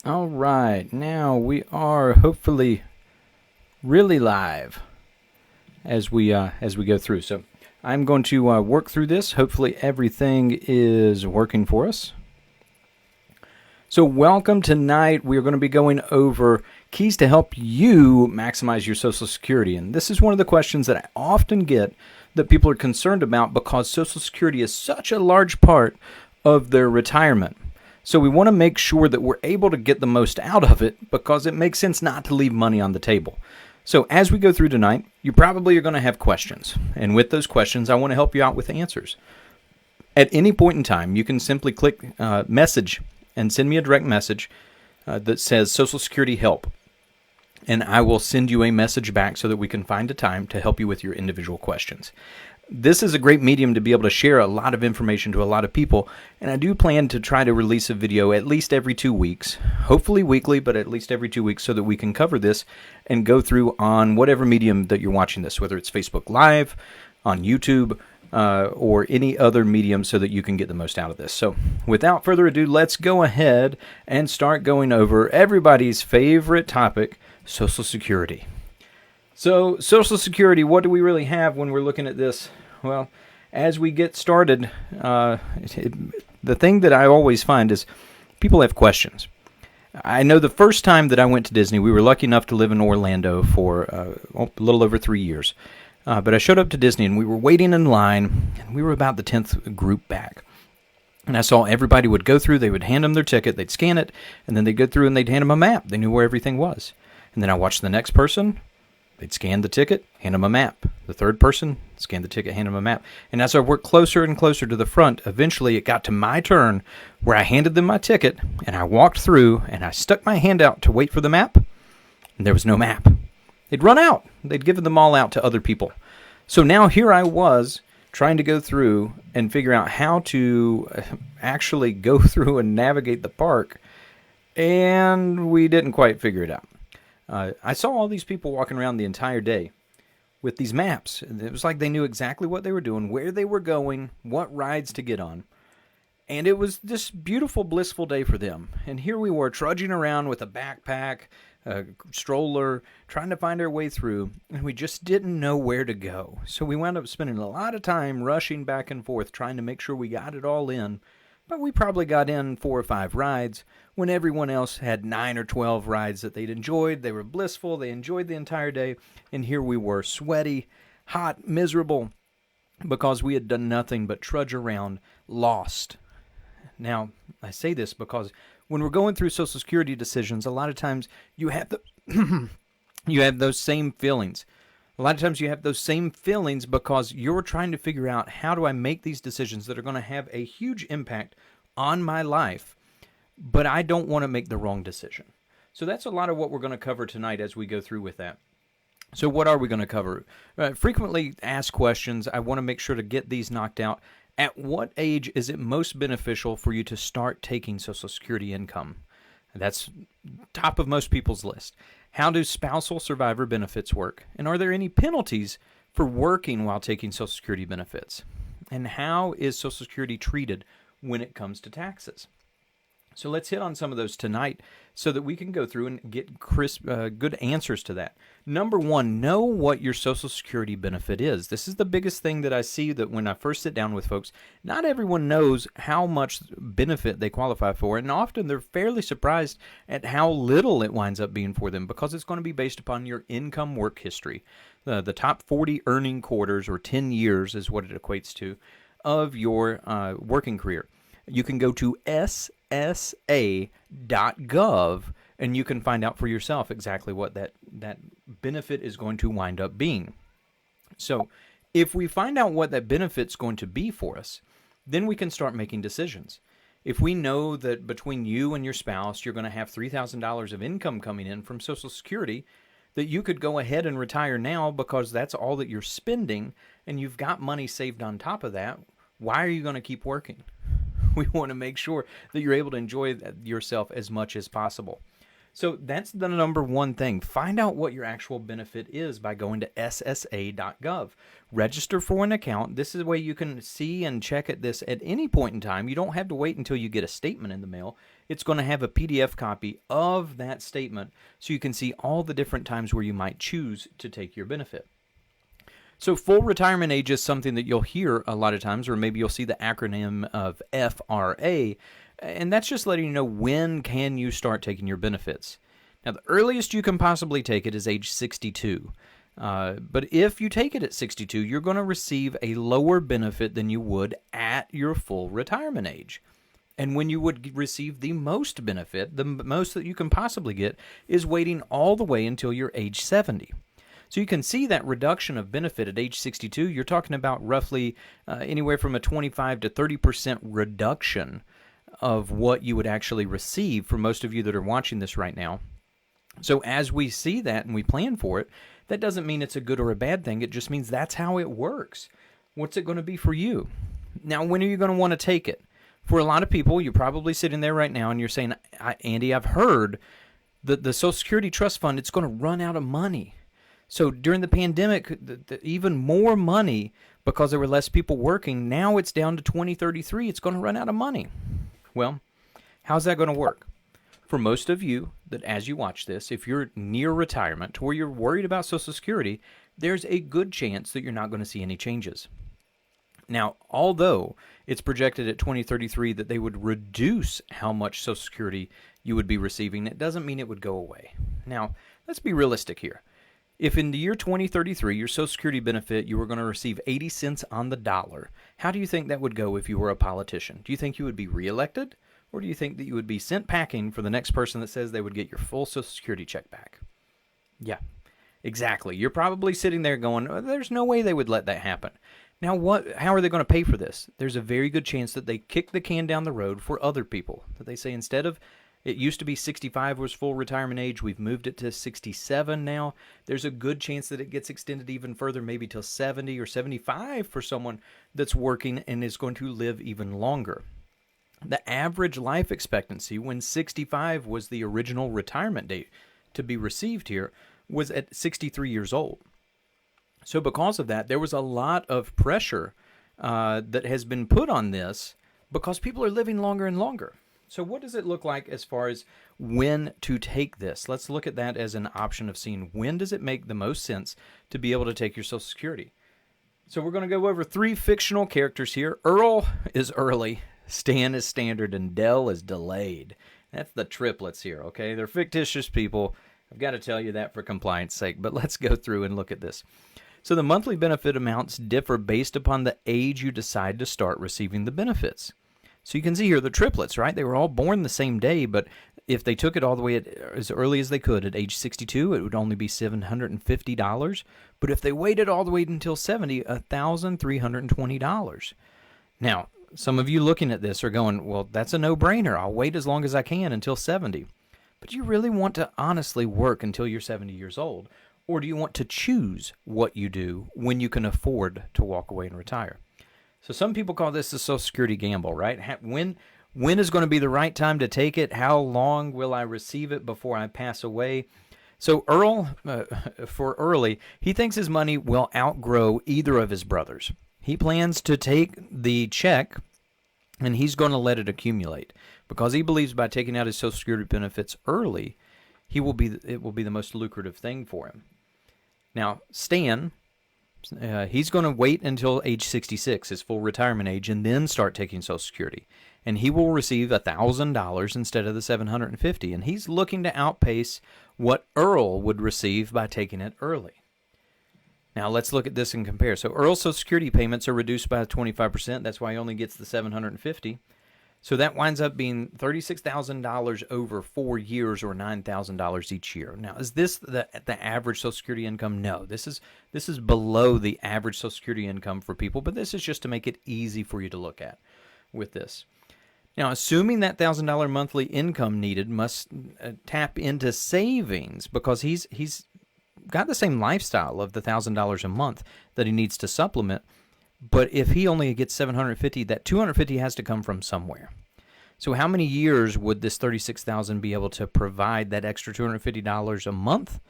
All right, now we are hopefully really live as we go through. So I'm going to work through this. Hopefully everything is working for us. So welcome tonight. We are going to be going over keys to help you maximize your Social Security. And this is one of the questions that I often get that people are concerned about because Social Security is such a large part of their retirement. So we want to make sure that we're able to get the most out of it because it makes sense not to leave money on the table. So as we go through tonight, you probably are going to have questions. And with those questions, I want to help you out with answers. At any point in time, you can simply click message and send me a direct message that says Social Security help. And I will send you a message back so that we can find a time to help you with your individual questions. This is a great medium to be able to share a lot of information to a lot of people, and I do plan to try to release a video at least every 2 weeks, hopefully weekly, but at least every 2 weeks so that we can cover this and go through on whatever medium that you're watching this, whether it's Facebook Live, on YouTube, or any other medium so that you can get the most out of this. So without further ado, let's go ahead and start going over everybody's favorite topic, Social Security. So, Social Security, what do we really have when we're looking at this? Well, as we get started, the thing that I always find is people have questions. I know the first time that I went to Disney, we were lucky enough to live in Orlando for a little over 3 years. But I showed up to Disney, and we were waiting in line, and we were about the 10th group back. And I saw everybody would go through, they would hand them their ticket, they'd scan it, and then they'd go through and they'd hand them a map. They knew where everything was. And then I watched the next person. They'd scan the ticket, hand them a map. The third person, scan the ticket, hand them a map. And as I worked closer and closer to the front, eventually it got to my turn where I handed them my ticket, and I walked through, and I stuck my hand out to wait for the map, and there was no map. They'd run out. They'd given them all out to other people. So now here I was trying to go through and figure out how to actually go through and navigate the park, and we didn't quite figure it out. I saw all these people walking around the entire day with these maps. It was like they knew exactly what they were doing, where they were going, what rides to get on. And it was this beautiful, blissful day for them. And here we were trudging around with a backpack, a stroller, trying to find our way through, and we just didn't know where to go. So we wound up spending a lot of time rushing back and forth, trying to make sure we got it all in. But we probably got in 4 or 5 rides when everyone else had 9 or 12 rides that they'd enjoyed. They were blissful. They enjoyed the entire day. And here we were, sweaty, hot, miserable, because we had done nothing but trudge around, lost. Now, I say this because when we're going through Social Security decisions, a lot of times you have you have those same feelings. A lot of times you have those same feelings because you're trying to figure out, how do I make these decisions that are going to have a huge impact on my life, but I don't want to make the wrong decision. So that's a lot of what we're going to cover tonight as we go through with that. So what are we going to cover? Frequently asked questions. I want to make sure to get these knocked out. At what age is it most beneficial for you to start taking Social Security income? That's top of most people's list. How do spousal survivor benefits work? And are there any penalties for working while taking Social Security benefits? And how is Social Security treated when it comes to taxes? So let's hit on some of those tonight so that we can go through and get crisp, good answers to that. Number one, know what your Social Security benefit is. This is the biggest thing that I see, that when I first sit down with folks, not everyone knows how much benefit they qualify for, and often they're fairly surprised at how little it winds up being for them, because it's going to be based upon your income work history. The top 40 earning quarters, or 10 years is what it equates to, of your working career. You can go to ssa.gov and you can find out for yourself exactly what that benefit is going to wind up being. So if we find out what that benefit's going to be for us, then we can start making decisions. If we know that between you and your spouse, you're going to have $3,000 of income coming in from Social Security, that you could go ahead and retire now because that's all that you're spending, and you've got money saved on top of that, why are you going to keep working? We want to make sure that you're able to enjoy yourself as much as possible. So that's the number one thing. Find out what your actual benefit is by going to ssa.gov. Register for an account. This is a way you can see and check at this at any point in time. You don't have to wait until you get a statement in the mail. It's going to have a PDF copy of that statement so you can see all the different times where you might choose to take your benefit. So full retirement age is something that you'll hear a lot of times, or maybe you'll see the acronym of FRA, and that's just letting you know when can you start taking your benefits. Now, the earliest you can possibly take it is age 62. But if you take it at 62, you're going to receive a lower benefit than you would at your full retirement age. And when you would receive the most benefit, the most that you can possibly get, is waiting all the way until you're age 70. So you can see that reduction of benefit at age 62. You're talking about roughly anywhere from a 25 to 30% reduction of what you would actually receive for most of you that are watching this right now. So as we see that and we plan for it, that doesn't mean it's a good or a bad thing. It just means that's how it works. What's it going to be for you? Now, when are you going to want to take it? For a lot of people, you're probably sitting there right now and you're saying, Andy, I've heard that the Social Security Trust Fund, it's going to run out of money. So during the pandemic, even more money because there were less people working. Now it's down to 2033. It's going to run out of money. Well, how's that going to work? For most of you that as you watch this, if you're near retirement or you're worried about Social Security, there's a good chance that you're not going to see any changes. Now, although it's projected at 2033 that they would reduce how much Social Security you would be receiving, it doesn't mean it would go away. Now, let's be realistic here. If in the year 2033, your Social Security benefit, you were going to receive 80 cents on the dollar, how do you think that would go if you were a politician? Do you think you would be reelected? Or do you think that you would be sent packing for the next person that says they would get your full Social Security check back? Yeah, exactly. You're probably sitting there going, oh, there's no way they would let that happen. Now, how are they going to pay for this? There's a very good chance that they kick the can down the road for other people. That they say instead of, it used to be 65 was full retirement age, we've moved it to 67 now. There's a good chance that it gets extended even further, maybe till 70 or 75 for someone that's working and is going to live even longer. The average life expectancy when 65 was the original retirement date to be received here was at 63 years old. So because of that, there was a lot of pressure that has been put on this because people are living longer and longer. So what does it look like as far as when to take this? Let's look at that as an option of seeing when does it make the most sense to be able to take your Social Security. So we're going to go over 3 fictional characters here. Earl is early, Stan is standard, and Dell is delayed. That's the triplets here, okay? They're fictitious people. I've got to tell you that for compliance sake, but let's go through and look at this. So the monthly benefit amounts differ based upon the age you decide to start receiving the benefits. So you can see here the triplets, right? They were all born the same day, but if they took it all the way as early as they could at age 62, it would only be $750. But if they waited all the way until 70, $1,320. Now, some of you looking at this are going, well, that's a no-brainer. I'll wait as long as I can until 70. But do you really want to honestly work until you're 70 years old? Or do you want to choose what you do when you can afford to walk away and retire? So some people call this the Social Security gamble, right? When is going to be the right time to take it? How long will I receive it before I pass away? So Earl, for early, he thinks his money will outgrow either of his brothers. He plans to take the check and he's going to let it accumulate because he believes by taking out his Social Security benefits early, it will be the most lucrative thing for him. Now, Stan, he's going to wait until age 66, his full retirement age, and then start taking Social Security. And he will receive $1,000 instead of the $750. And he's looking to outpace what Earl would receive by taking it early. Now, let's look at this and compare. So Earl's Social Security payments are reduced by 25%. That's why he only gets the $750. So that winds up being $36,000 over 4 years or $9,000 each year. Now, is this the average Social Security income? No, this is below the average Social Security income for people, but this is just to make it easy for you to look at with this. Now, assuming that $1,000 monthly income needed must tap into savings because he's got the same lifestyle of the $1,000 a month that he needs to supplement. But if he only gets $750, that $250 has to come from somewhere. So how many years would this $36,000 be able to provide that extra $250 a month?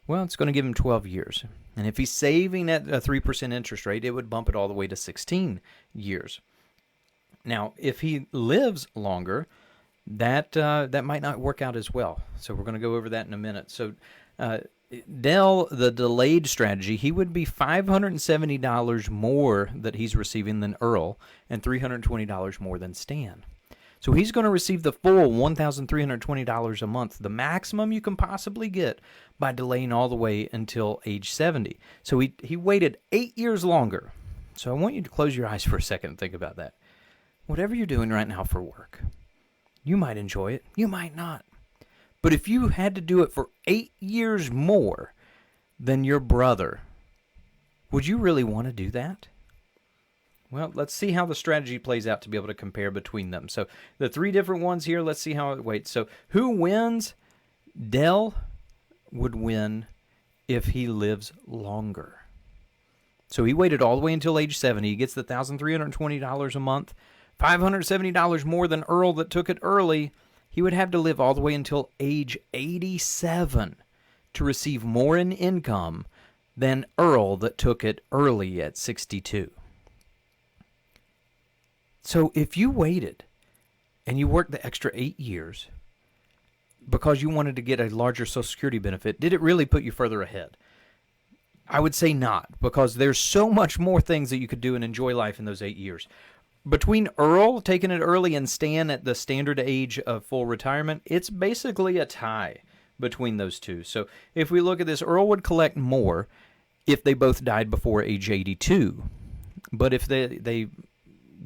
Well, it's going to give him 12 years. And if he's saving at a 3% interest rate, it would bump it all the way to 16 years. Now, if he lives longer, that might not work out as well. So we're going to go over that in a minute. So Dell, the delayed strategy, he would be $570 more that he's receiving than Earl and $320 more than Stan. So he's going to receive the full $1,320 a month, the maximum you can possibly get by delaying all the way until age 70. So he waited 8 years longer. So I want you to close your eyes for a second and think about that. Whatever you're doing right now for work, you might enjoy it, you might not. But if you had to do it for 8 years more than your brother, would you really want to do that? Well, let's see how the strategy plays out to be able to compare between them. So the three different ones here, let's see how it weights. So who wins? Dell would win if he lives longer. So he waited all the way until age 70. He gets the $1,320 a month, $570 more than Earl that took it early. He would have to live all the way until age 87 to receive more in income than Earl that took it early at 62. So if you waited and you worked the extra 8 years because you wanted to get a larger Social Security benefit, did it really put you further ahead? I would say not, because there's so much more things that you could do and enjoy life in those 8 years. Between Earl taking it early and Stan at the standard age of full retirement, it's basically a tie between those two. So if we look at this, Earl would collect more if they both died before age 82. But if they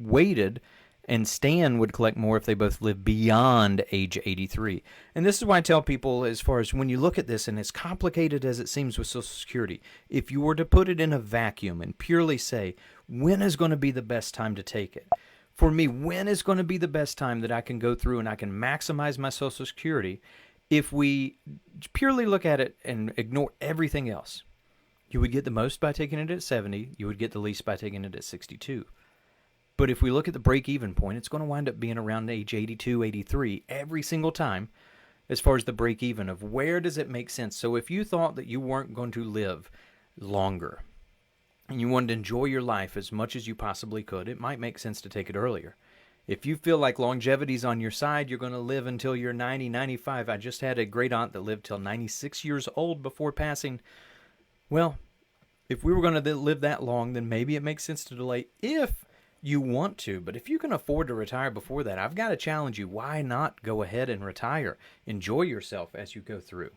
waited, and Stan would collect more if they both lived beyond age 83. And this is why I tell people, as far as when you look at this, and as complicated as it seems with Social Security, if you were to put it in a vacuum and purely say, when is going to be the best time to take it? For me, when is going to be the best time that I can go through and I can maximize my Social Security? If we purely look at it and ignore everything else, you would get the most by taking it at 70. You would get the least by taking it at 62. But if we look at the break-even point, it's going to wind up being around age 82, 83 every single time as far as the break-even of where does it make sense. So if you thought that you weren't going to live longer and you wanted to enjoy your life as much as you possibly could, it might make sense to take it earlier. If you feel like longevity's on your side, you're going to live until you're 90, 95. I just had a great aunt that lived till 96 years old before passing. Well, if we were going to live that long, then maybe it makes sense to delay if you want to. But if you can afford to retire before that, I've got to challenge you. Why not go ahead and retire? Enjoy yourself as you go through.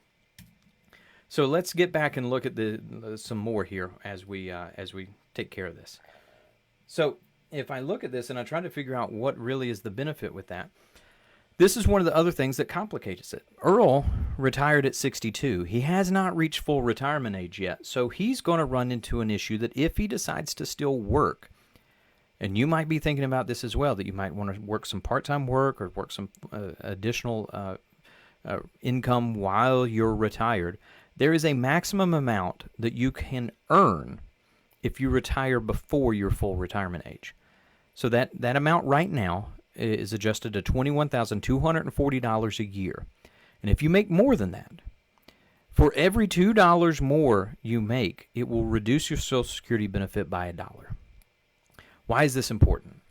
So let's get back and look at some more here as we take care of this. So if I look at this and I try to figure out what really is the benefit with that, this is one of the other things that complicates it. Earl retired at 62. He has not reached full retirement age yet, so he's going to run into an issue that if he decides to still work, and you might be thinking about this as well, that you might want to work some part-time work or work some additional income while you're retired. There is a maximum amount that you can earn if you retire before your full retirement age. So that amount right now is adjusted to $21,240 a year. And if you make more than that, for every $2 more you make, it will reduce your Social Security benefit by $1. Why is this important?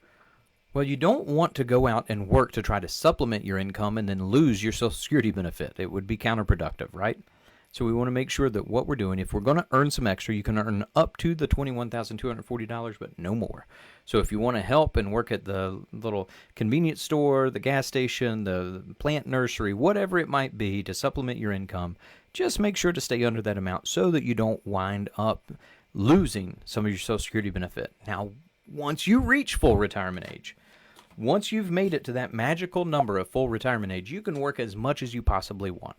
Well, you don't want to go out and work to try to supplement your income and then lose your Social Security benefit. It would be counterproductive, right? So we want to make sure that what we're doing, if we're going to earn some extra, you can earn up to the $21,240, but no more. So if you want to help and work at the little convenience store, the gas station, the plant nursery, whatever it might be to supplement your income, just make sure to stay under that amount so that you don't wind up losing some of your Social Security benefit. Now, once you reach full retirement age, once you've made it to that magical number of full retirement age, you can work as much as you possibly want.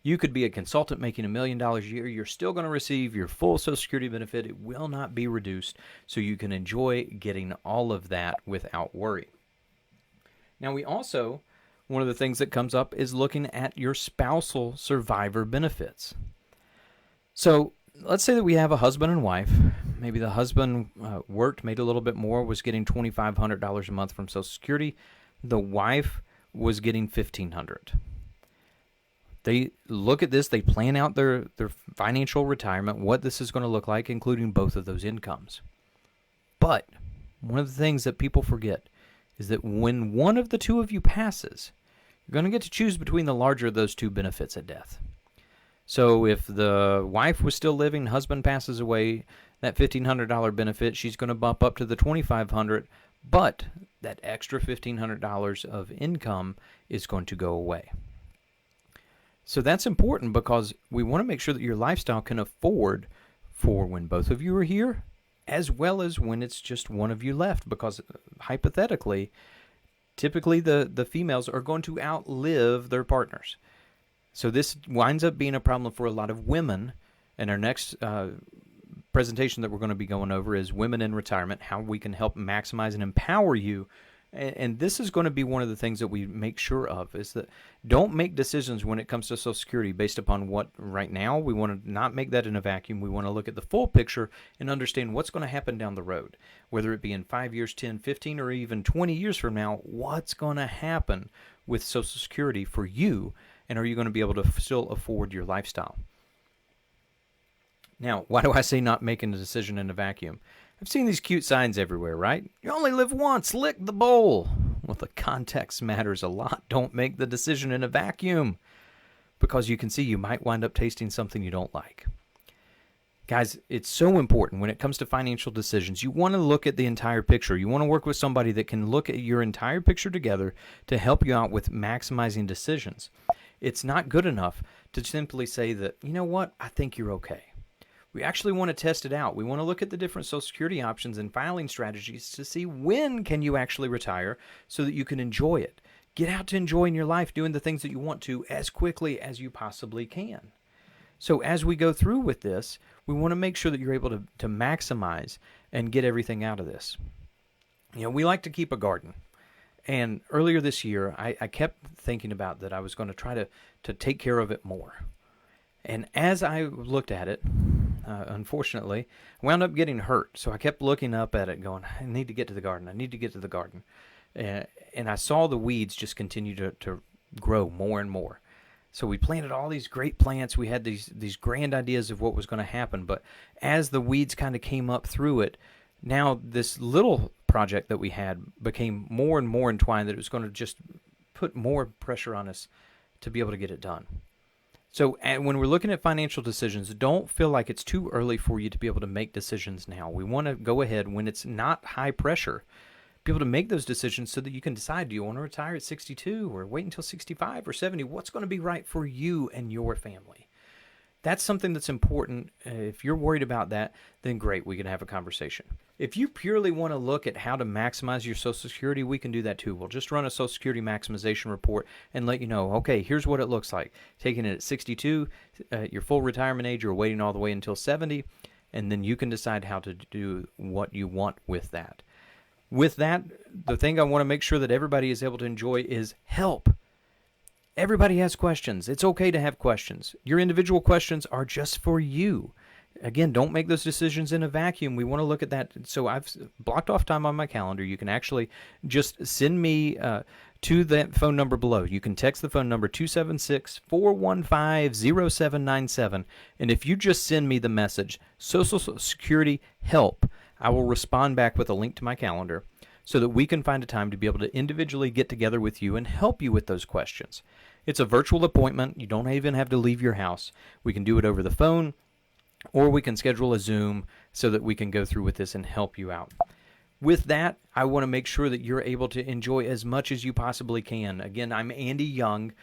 You could be a consultant making $1 million a year. You're still going to receive your full Social Security benefit. It will not be reduced, so you can enjoy getting all of that without worry. Now, one of the things that comes up is looking at your spousal survivor benefits. So let's say that we have a husband and wife. Maybe the husband worked, made a little bit more, was getting $2,500 a month from Social Security. the wife was getting $1,500. They look at this, they plan out their financial retirement, what this is going to look like, including both of those incomes. But one of the things that people forget is that when one of the two of you passes, you're going to get to choose between the larger of those two benefits at death. So if the wife was still living, husband passes away, that $1,500 benefit, she's going to bump up to the $2,500, but that extra $1,500 of income is going to go away. So that's important because we want to make sure that your lifestyle can afford for when both of you are here, as well as when it's just one of you left, because hypothetically, typically the females are going to outlive their partners. So this winds up being a problem for a lot of women, and our next presentation that we're going to be going over is Women in Retirement, how we can help maximize and empower you. And this is going to be one of the things that we make sure of, is that don't make decisions when it comes to Social Security based upon what right now. We want to not make that in a vacuum. We want to look at the full picture and understand what's going to happen down the road, whether it be in 5 years, 10, 15, or even 20 years from now. What's going to happen with Social Security for you, and are you going to be able to still afford your lifestyle? Now, why do I say not making a decision in a vacuum? I've seen these cute signs everywhere, right? You only live once, lick the bowl. Well, the context matters a lot. Don't make the decision in a vacuum, because you can see you might wind up tasting something you don't like. Guys, it's so important when it comes to financial decisions. You want to look at the entire picture. You want to work with somebody that can look at your entire picture together to help you out with maximizing decisions. It's not good enough to simply say that, you know what, I think you're okay. We actually want to test it out. We want to look at the different Social Security options and filing strategies to see when can you actually retire so that you can enjoy it. Get out to enjoying your life, doing the things that you want to as quickly as you possibly can. So as we go through with this, we want to make sure that you're able to maximize and get everything out of this. You know, we like to keep a garden. And earlier this year, I kept thinking about that I was going to try to take care of it more. And as I looked at it, unfortunately, I wound up getting hurt. So I kept looking up at it going, I need to get to the garden. I need to get to the garden. And I saw the weeds just continue to grow more and more. So we planted all these great plants. We had these grand ideas of what was going to happen. But as the weeds kind of came up through it, now this little project that we had became more and more entwined that it was going to just put more pressure on us to be able to get it done. So when we're looking at financial decisions, don't feel like it's too early for you to be able to make decisions now. We want to go ahead when it's not high pressure, be able to make those decisions so that you can decide, do you want to retire at 62 or wait until 65 or 70? What's going to be right for you and your family? That's something that's important. If you're worried about that, then great, we can have a conversation. If you purely want to look at how to maximize your Social Security, we can do that too. We'll just run a Social Security maximization report and let you know, okay, here's what it looks like. Taking it at 62, your full retirement age, or waiting all the way until 70, and then you can decide how to do what you want with that. With that, the thing I want to make sure that everybody is able to enjoy is help. Everybody has questions. It's okay to have questions. Your individual questions are just for you. Again, don't make those decisions in a vacuum. We want to look at that. So I've blocked off time on my calendar. You can actually just send me to that phone number below. You can text the phone number 276-415-0797. And if you just send me the message, Social Security Help, I will respond back with a link to my calendar so that we can find a time to be able to individually get together with you and help you with those questions. It's a virtual appointment. You don't even have to leave your house. We can do it over the phone, or we can schedule a Zoom so that we can go through with this and help you out. With that, I want to make sure that you're able to enjoy as much as you possibly can. Again, I'm Andy Young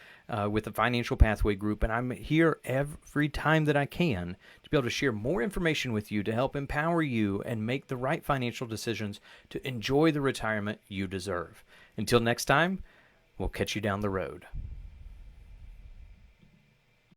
with the Financial Pathway Group, and I'm here every time that I can to be able to share more information with you to help empower you and make the right financial decisions to enjoy the retirement you deserve. Until next time, we'll catch you down the road.